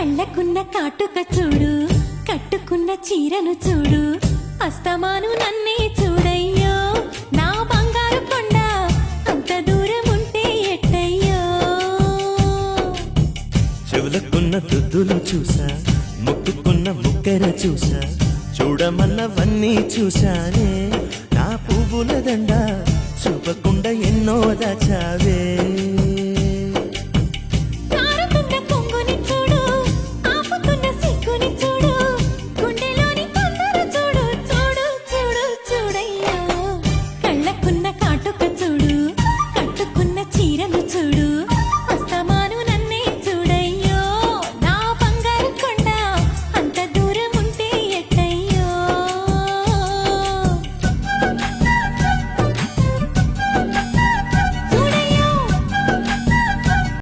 కళ్ళకున్న కాటుక చూడు, కట్టుకున్న చీరను చూడు, అస్తమాను నన్నే చూడయ్యో నా బంగారు కొండ, అంత దూరం ఉంటే ఎట్టయ్యో. చెవులకున్న దుద్దులు చూసా, ముక్కుకున్న ముక్కెర చూసా, చూడమన్నవన్నీ చూశానే. నా పువ్వుల దండ చూపకుండా ఎన్నో దాచావే.